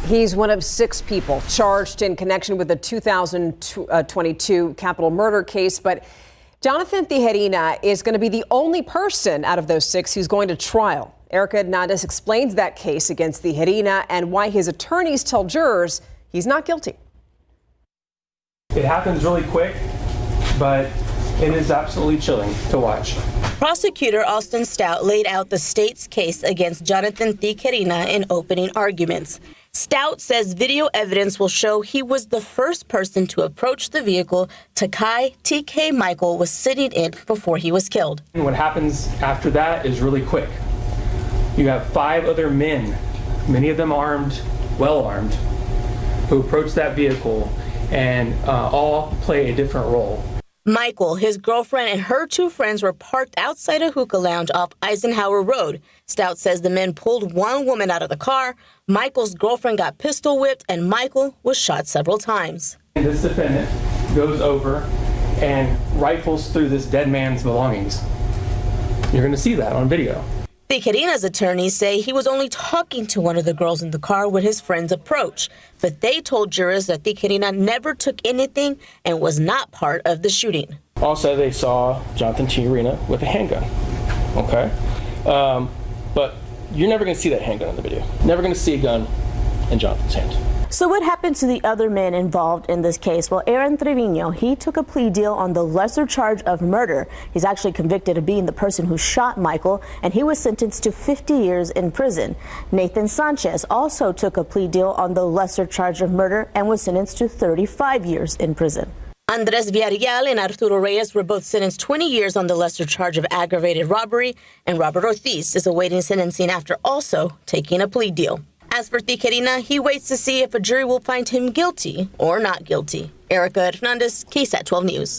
He's one of 6 people charged in connection with the 2022 capital murder case. But Jonathan Tijerina is going to be the only person out of those 6 who's going to trial. Erica Hernandez explains that case against Tijerina and why his attorneys tell jurors he's not guilty. It happens really quick, but it is absolutely chilling to watch. Prosecutor Austin Stout laid out the state's case against Jonathan Tijerina in opening arguments. Stout says video evidence will show he was the first person to approach the vehicle Takai TK Michael was sitting in before he was killed. And what happens after that is really quick. You have 5 other men, many of them armed, well armed, who approach that vehicle and all play a different role. Michael, his girlfriend, and her 2 friends were parked outside a hookah lounge off Eisenhower Road. Stout says the men pulled one woman out of the car. Michael's girlfriend got pistol whipped, and Michael was shot several times. This defendant goes over and rifles through this dead man's belongings. You're going to see that on video. Tijerina's attorneys say he was only talking to one of the girls in the car when his friends approached, but they told jurors that Tijerina never took anything and was not part of the shooting. Also, they saw Jonathan Tijerina with a handgun, okay? But you're never going to see that handgun in the video. Never going to see a gun in Jonathan's hand. So what happened to the other men involved in this case? Well, Aaron Trevino, he took a plea deal on the lesser charge of murder. He's actually convicted of being the person who shot Michael, and he was sentenced to 50 years in prison. Nathan Sanchez also took a plea deal on the lesser charge of murder and was sentenced to 35 years in prison. Andres Villarreal and Arturo Reyes were both sentenced 20 years on the lesser charge of aggravated robbery, and Robert Ortiz is awaiting sentencing after also taking a plea deal. As for Tijerina, he waits to see if a jury will find him guilty or not guilty. Erica Hernandez, KSAT 12 News.